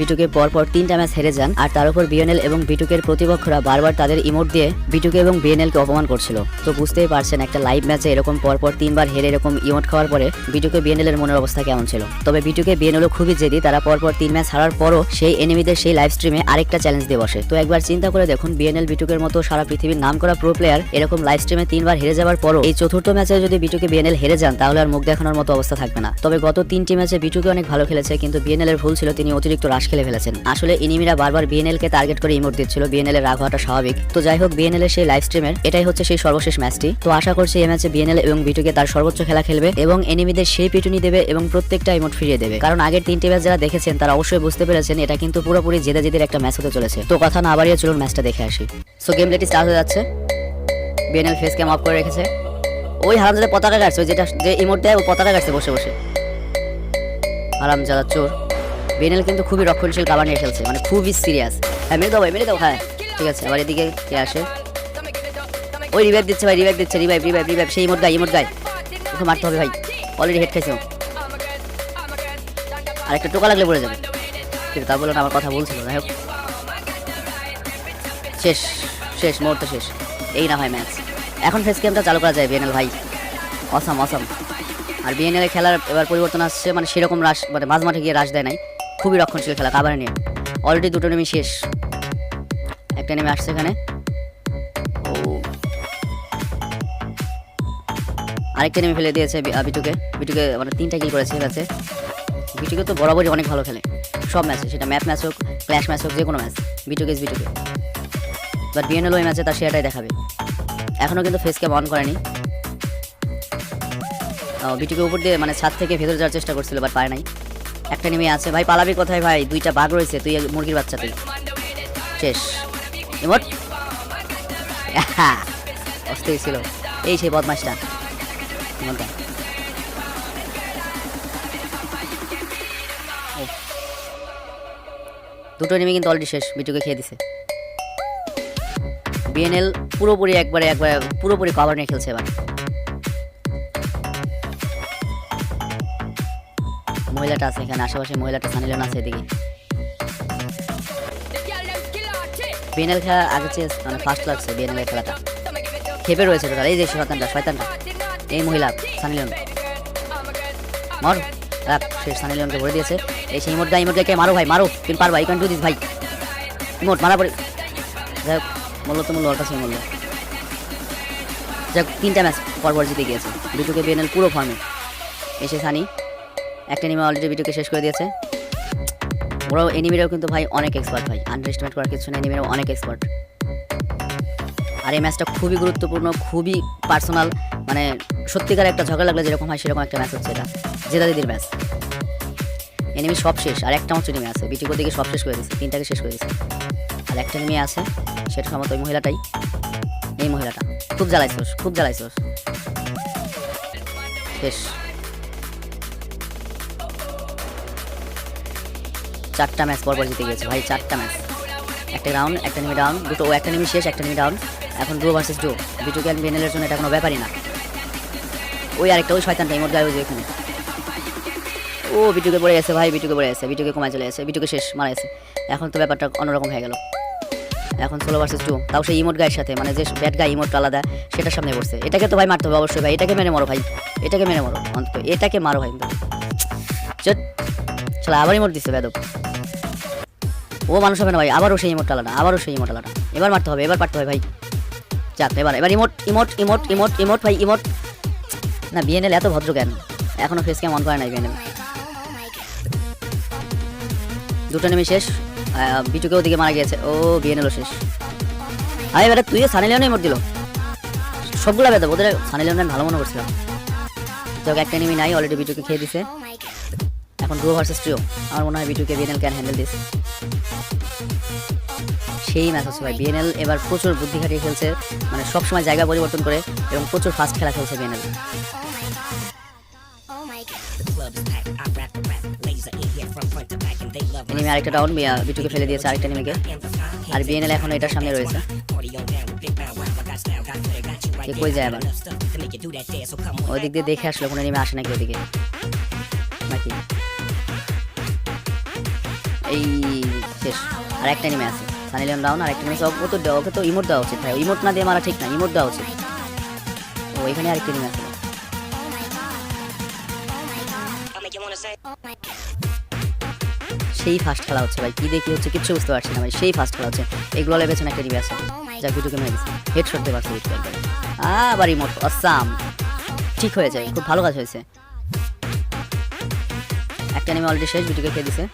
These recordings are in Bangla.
বিটুকে পরপর 3টা ম্যাচ হেরে যান আর তার উপর বিএনএল এবং বিটুকের প্রতিপক্ষরা বারবার তাদের ইমোট দিয়ে বিটুকে এবং বিএনএলকে অপমান করছিল। তো বুঝতেই পারছেন একটা লাইভ ম্যাচে এরকম পরপর 3বার হেরে এরকম ইমোট খাওয়ার পরে বিটুকে বিএনএলের মনের অবস্থা কেমন ছিল। তবে বিটুকে বিএনএলও খুবই জেদি, তারা পরপর 3 ম্যাচ হারার পরও সেই এনিমিদের সেই লাইভ স্ট্রিমে আরেকটা চ্যালেঞ্জ দিয়ে বসে। তো একবার চিন্তা করে দেখুন, বিএনএল বিটুকের মতো সারা পৃথিবীর নামকরা প্রো প্লেয়ার এরকম লাইভ স্ট্রিমে 3বার হেরে যাওয়ার পরও এই চতুর্থ ম্যাচে যদি বিটুকে বিএনএল হেরে যান তাহলে আর মুখ দেখানোর মতো অবস্থা থাকবে না। তবে গত 3টি ম্যাচে বিটুকে অনেক ভালো খেলেছে, কিন্তু বিএনএল এর ভুল ছিল, তিনি অতিরিক্ত রাশ খেলে ফেলেছেন। আসলে এনিমিরা বারবার বিএনএল কে টার্গেট করে ইমোট দিচ্ছিল, বিএনএল এর রাগ হওয়াটা স্বাভাবিক। তো যাই হোক, বিএনএল এর সেই লাইভ স্ট্রিমের এটাই হচ্ছে সেই সর্বশেষ ম্যাচটি। তো আশা করছি এই ম্যাচে বিএনএল এবং বিটুকে তার সর্বোচ্চ খেলা খেলবে এবং এনিমিদের সেই পিটুনি দেবে এবং প্রত্যেকটা ইমোট ফিরিয়ে দেবে। কারণ আগের 3টি ম্যাচ যারা দেখেছেন তারা অবশ্যই বুঝতে পেরেছেন এটা কিন্তু পুরোপুরি জেদাজেদির একটা ম্যাচ হতে চলেছে। তো কথা না বাড়িয়ে চলুন ম্যাচটা দেখে আসি। সো গেম প্লেটি স্টার্ট হয়ে যাচ্ছে। বিএনএল ফেস ক্যাম অফ করে রেখেছে। ওই হারামজাদা পতাকা কাটছে, যেটা যে ইমোট দেয় ও পতাকা কাটছে বসে বসে। হারামজাদা চোর। বিএনএল কিন্তু খুবই রক্ষণশীল কাভার নিয়ে খেলছে, মানে খুবই সিরিয়াস। হ্যাঁ মেরে দাও ভাই, মেরে দাও। হ্যাঁ ঠিক আছে, আবার এদিকে কে আসে? ওই রিভাইভ দিচ্ছে ভাই, রিভাইভ দিচ্ছে। রিভাইভ রিভাইভ রিভাইভ সেই ইমোট গায়, ইমোট গায়। ওকে মারতে হবে ভাই, অলরেডি হেড খাইছে। আর একটা টোকা লাগলে পড়ে যাবে, কিন্তু তা বলো না, আমার কথা বলছিল। যাই হোক, শেষ শেষ মুহূর্ত শেষ। এই না হয় ম্যাচ। এখন ফেস গেমটা চালু করা যায় বিএনএল ভাই। Awesome awesome. আর বিএনএল এর খেলার এবার পরিবর্তন আসছে, মানে সেরকম রাশ, মানে মাঝ মাঠে গিয়ে রাশ দেয় নাই, খুবই রক্ষণশীল খেলা কাভারে নিয়ে। অলরেডি 2টো নেমে শেষ, একটা নেমে আসছে এখানে। ও আরেকটা নেমে ফেলে দিয়েছে বিটুকে। বিটুকে মানে 3টা কিল করেছে ম্যাচে। বিটুকে তো বরাবরই অনেক ভালো খেলে সব ম্যাচে, সেটা ম্যাপ ম্যাচ হোক, ক্ল্যাশ ম্যাচ হোক, যে কোনো ম্যাচ বিটুকে বিটুকে। বাট বিএনএল ওই ম্যাচে তার সেটাই দেখাবে। এখনও কিন্তু ফেস ক্যাম অন করেনি। বিটুকে উপর দিয়ে মানে ছাদ থেকে ভেতরে যাওয়ার চেষ্টা করছিল, বাট পারে নাই। একটা নেমে আছে ভাই, পালাবি কোথায় ভাই? 2টা বাঘ রয়েছে, তুই মুরগির বাচ্চা, তুই শেষ। ইমোট অস্থির ছিল এই সেই বদমাশটা। দুটো নেমে কিন্তু অলরেডি শেষ, বিটুকে খেয়ে দিছে। বিএনএল পুরোপুরি একবারে পুরোপুরি কভার নিয়ে খেলছে এবার। মহিলাটা আছে এখানে আশেপাশে, মহিলাটা সানিলেন আছে এদিকে। বিএনএল খেলা আগে চেয়ে মানে ফার্স্ট লাগছে বিএনএল এর খেলাটা। খেপে রয়েছে টোটাল। এই যে শয়তানটা এই মহিলা সানিলেন, মর রাখ। শেষ, সানিলেনকে ভরে দিয়েছে। এই সেই ইমোট গায়ে মারো ভাই, মারো, তুমি পারবা, ইউ ক্যান ডু দিস ভাই। ইমোট মারা পড়ে। যাই হোক, মূল্য তো মূল্য, ওটা সেই মূল্য। যাই হোক, 3টা ম্যাচ পরপর জিতে গিয়েছে বিটুকে বিএনএল পুরো ফর্মে। এসে সানি একটা এনিমি অলরেডি বিটুকে শেষ করে দিয়েছে। ওরাও এনিমিরাও কিন্তু ভাই অনেক এক্সপার্ট ভাই, আন্ডার এস্টিমেট করার কিছু না, এনিমিরাও অনেক এক্সপার্ট। আর এই ম্যাচটা খুবই গুরুত্বপূর্ণ, খুবই পার্সোনাল, মানে সত্যিকার একটা ঝগড়া লাগলে যেরকম হয় সেরকম একটা ম্যাচ হচ্ছে এটা, জেদাদিদির ম্যাচ। এনিমি সব শেষ, আর একটা মাত্র এনিমি আছে। বিটুকোর দিকে সব শেষ করে দিয়েছে, 3টাকে শেষ করে দিয়েছে। আর একটা এনিমি আছে, সেটা সম্ভবত ওই মহিলাটাই। এই মহিলাটা খুব জ্বালাইছোস, খুব জ্বালাইছোস। শেষ। 4টা ম্যাচ পরপর জিতে গিয়েছে ভাই, 4টা ম্যাচ। একটা রাউন্ড, একটা নেমে ডাউন, দুটো। একটা নেমে শেষ, একটা নেমে ডাউন। এখন ডুও ভার্সেস ডুও, বিটুকে আর বিএনএল এর জন্য এটা কোনো ব্যাপারই না। ওই আরেকটা, ওই শয়তানটা ইমোট গায়ে, ওই যে এখানে। ও বিটুকে পড়ে গেছে ভাই, বিটুকে পড়ে গেছে, বিটুকে কমায় চলে গেছে, বিটুকে শেষ, মারা গেছে। এখন তো ব্যাপারটা অন্যরকম হয়ে গেল। এখন 16 ভার্সেস 2, তাও সেই ইমোট গায়ের সাথে, মানে যে ব্যাড গায়ে ইমোট আলাদা, সেটার সামনে পড়ছে। এটাকে তো ভাই মারতে হবে অবশ্যই ভাই, এটাকে মেরে মরো ভাই, এটাকে মেরে মরো অন্তত, এটাকে মারো ভাই। চলো, আবার ইমোট দিচ্ছে বেদব। ও মানুষ হবে না ভাই, আবারও সেই ইমোট আলাদা, আবারও সেই ইমোট আলাদা। এবার মারতে হবে, এবার পারতে হবে ভাই। যাক, এবার emote emote emote emote emote ভাই, ইমোট না। বিএনএল এত ভদ্র কেন? এখনো ফেস ক্যাম অন করে নাই বিএনএল। 2টো নেমে শেষ, বিটুকে ওদিকে মারা গিয়েছে। ও বিএনএলও শেষ। আরে বেটা, তুই সানিলিয়নে ইমোট দিল সবগুলা বেদব। ওদের সানিলিয়ন ভালো মনে করছিলাম। যাক, একটা নেমে নাই, অলরেডি বিটুকে খেয়ে দিছে। এখন ডুও ভার্সেস ট্রিও, আমার মনে হয় বিটুকে বিএনএল ক্যান হ্যান্ডেল দিস। সেই ম্যাচ হচ্ছে ভাই। বিএনএল এবার প্রচুর বুদ্ধি খাটিয়ে খেলছে, মানে সবসময় জায়গা পরিবর্তন করে এবং প্রচুর ফাস্ট খেলা খেলছে বিএনএল। এনিমি আরেকটা ডাউন, বিটুকে ফেলে দিয়েছে আরেকটা এনিমিকে। আর বিএনএল এখন এটার সামনে রয়েছে। কে কই যায় আবার? ওই দিক দিয়ে দেখে আসলো, কোনো এনিমি আসে নাকি ওদিকে নাকি? এই শেষ। আর একটা এনিমি আছে, সানি লিওন ডাউন। আর একটা এনিমি আছে, ওকে তো ইমোট দেওয়া উচিত ভাই, ইমোট না দিয়ে মারা ঠিক না, ইমোট দেওয়া উচিত। ও এখানে আরেকটা এনিমি আছে। সেই ফার্স্ট খেলা হচ্ছে ভাই, কি দেখি হচ্ছে কিচ্ছু বুঝতে পারছি না ভাই, সেই ফার্স্ট খেলা হচ্ছে। এগুলো লেগেছেন একটা এনিমি আছে, যা ভিডিওকে মেরে দিচ্ছে, হেডশট দিয়ে পারছে একবার। আবার ইমোট অসাম, ঠিক হয়ে যায়, খুব ভালো কাজ হয়েছে। একটা এনিমি অলরেডি শেষ, ভিডিওকে খেয়ে দিছে।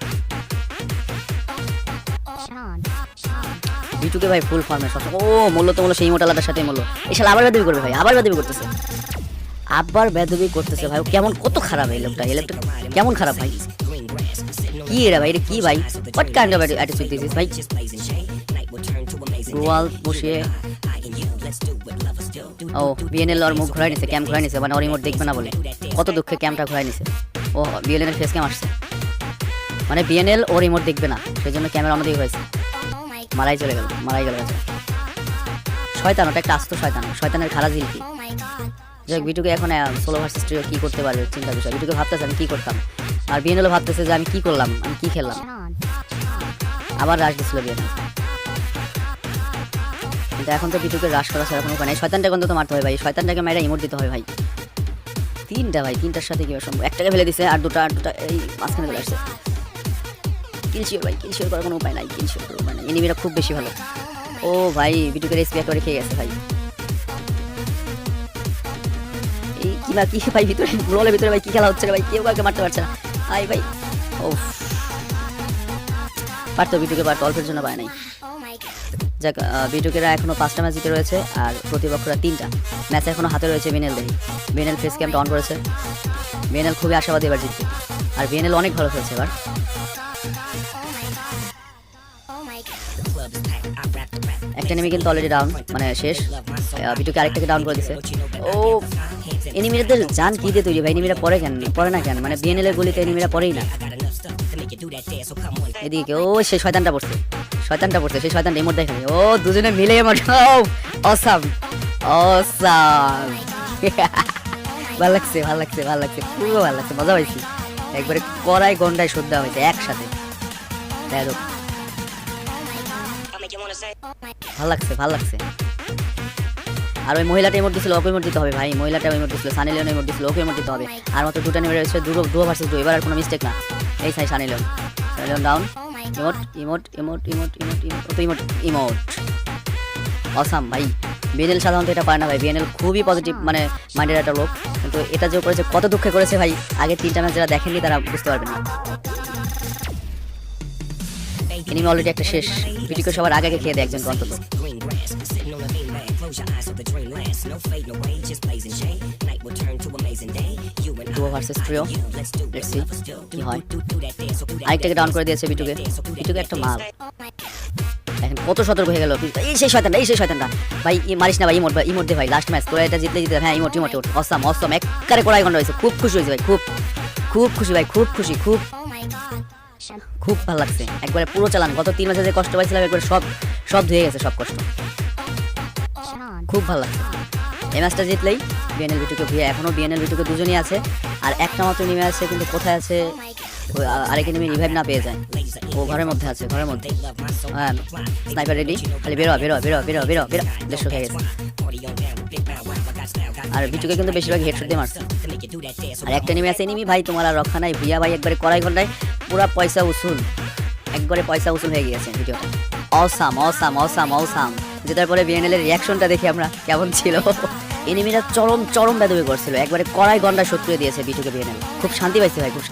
ভিটুকে ভাই ফুল ফর্মে সব। ও মূল্য তো সেই মোটালাটার সাথে মূল্য। এই শালা আবার বেদবি করবে ভাই, আবার বেদবি করতেছে, আবার বেদবি করতেছে ভাই। কেমন কত খারাপ এই লোকটা, এই লোকটা কেমন খারাপ ভাই। কি এরা ভাই, এটা কি ভাই, what kind of attitude this is ভাই। গোয়াল বসিয়ে ও বিএনএল ওর মুখ ঘোরাই নিছে, ক্যাম ঘোরাই নিছে, মানে ওর ইমোট দেখবে না বলে কত দুঃখে ক্যামটা ঘোরাই নিছে। ও বিএনএল এর ফেস ক্যাম আসছে, মানে বিএনএল ওর ইমোট দেখবে না, সেজন্য ক্যামেরা আমাদের হয়েছে। মারাই চলে গেল, মারাই গেল। শয়তান, ওটা একটা আস্ত শয়তান, শয়তানের খারাপ জিলকি। যাক বিটুকে এখন সোলো ভার্সেস ট্রিও কি করতে পারবে চিন্তা বিষয়। বিটুকে ভাবতেছে আমি কি করতাম, আর বিএনএলও ভাবতেছে যে আমি কি করলাম, আমি কি খেললাম। আবার রাশ দিচ্ছিল বিএনএল, কিন্তু এখন তো বিটুকে রাশ করা ছাড়া কোনো উপায় নেই। শয়তানটাকে অন্তত মারতে হয় ভাই, শয়তানটাকে মেরে ইমোট দিতে হয় ভাই। তিনটা ভাই, তিনটার সাথে কি সম্ভব। একটাকে ফেলে দিছে, আর দুটা এই মাঝখানে চলে আসছে। কিলশিওর ভাই, কিলশিওর করার কোনো উপায় নাই, কিলশিওর করার উপায় নাই। এনিমিরা খুব বেশি ভালো। ও ভাই বিটুকে রেসপি একেবারে খেয়ে গেছে ভাই। এই কি বা কি ভাই, ভিতরে রোলের ভিতরে ভাই কি খেলা হচ্ছে রে ভাই, কেউ কাউকে মারতে পারছে না ভাই ভাই। ও পারতো, বিটুকে পারতো, অল্পের জন্য পায় নাই। যাক বিটুকেরা এখনো 5টা ম্যাচ জিতে রয়েছে, আর প্রতিপক্ষরা 3টা ম্যাচ এখনো হাতে রয়েছে। বিএনএল দেখি, বিএনএল ফেস ক্যাম্পটা অন করেছে। বিএনএল খুবই আশাবাদী এবার জিতবে, আর বিএনএল অনেক ভালো খেলছে এবার। একটা এনিমি কিন্তু অলরেডি ডাউন, মানে শেষ। বিটুকে আরেকটাকে ডাউন করে দিছে। ও এনিমিদের জান কি দিয়ে তৈরি ভাই, এনিমিরা পড়ে না কেন, মানে বিএনএল এর গুলিতে এনিমিরা পড়েই না। এদিকে ও সেই শয়তানটা পড়ছে, সেই শয়তানটা ইমোট দেখে। ও দুজনে মিলে ইমোট, অসাম অসাম। ভালো লাগছে, খুব ভালো লাগছে, মজা পাইছি একবারে। কড়াই গন্ডায় সদ্যা হয়েছে একসাথে, দেখো ভাল লাগছে। আর ওই মহিলাটা ইমোট দিছিল, ওকে ইমোট দিতে হবে ভাই। মহিলাটা ইমোট দিছিল, সানি লিওন ইমোট দিছিল, ওকে ইমোট দিতে হবে। আর মাত্র 2টা নেমে রয়েছে, ডুও ভার্সেস ডুও, এবার আর কোনো মিস্টেক না। এই সাই Sunny Leone down. Emote awesome ভাই। বিএনএল সাধারণত এটা পারে না ভাই, বিএনএল খুবই পজিটিভ মানে মাইন্ডের একটা লোক, কিন্তু এটা যে করেছে কত দুঃখে করেছে ভাই। আগে 3টা ম্যাচ যারা দেখেননি তারা বুঝতে পারবেন না। এনিমি অলরেডি একটা শেষ, বিটুকে সবার আগে খেয়ে দেয় একজন অন্তত। Duo versus trio, let's see কি হয়। আরেকটাকে ডাউন করে দিয়েছে বিটুকে একটা মাল। দেখেন কত সতর্ক হয়ে গেল। এই সেই শয়তানটা ভাই, মারিস না ভাই, ইমোট দে ভাই, লাস্ট ম্যাচ তোরা এটা জিতলে হ্যাঁ ইমোট অসাম একবারে কড়াই ঘন্টা হয়েছে। খুব খুশি হয়েছে ভাই, খুব খুশি ভাই, খুব ভালো লাগছে একবারে পুরো চালান। গত 3 ম্যাচে যে কষ্ট পাইছিলাম একবারে সব ধুয়ে গেছে, সব কষ্ট। খুব ভালো লাগছে। এই ম্যাচটা জিতলেই বিএনএল বিটুকে ভুয়ে, এখনো বিএনএল বিটুকে দুজনই আছে, আর একটা মাত্র নেমে আছে, কিন্তু কোথায় আছে আরেক এনিমি রিভাইভ না পেয়ে যায়। ও ঘরের মধ্যে আছে, ঘরের মধ্যে। হ্যাঁ স্নাইপার রেডি, খালি বেরো 150 খেয়ে গেছে। আর বিটুকে কিন্তু বেশিরভাগ হেডশট দিয়ে মারছে। আর একটা এনিমি আছে, এনিমি ভাই তোমার আর রক্ষা নাই। ভুইয়া ভাই একবারে কড়াই ঘন্টায় পুরা পয়সা উসুল, একবারে পয়সা উসুল হয়ে গিয়েছে ভিডিওটা। অসাম। যেটার পরে বিএনএল এর রিয়াকশনটা দেখি আমরা কেমন ছিল। এনিমিরা চরম বেদবি করছিল, একবারে কড়াই গন্ডা শত্রু দিয়েছে বিটুকে বিএনএল। খুব শান্তি পাইছে ভাই, খুব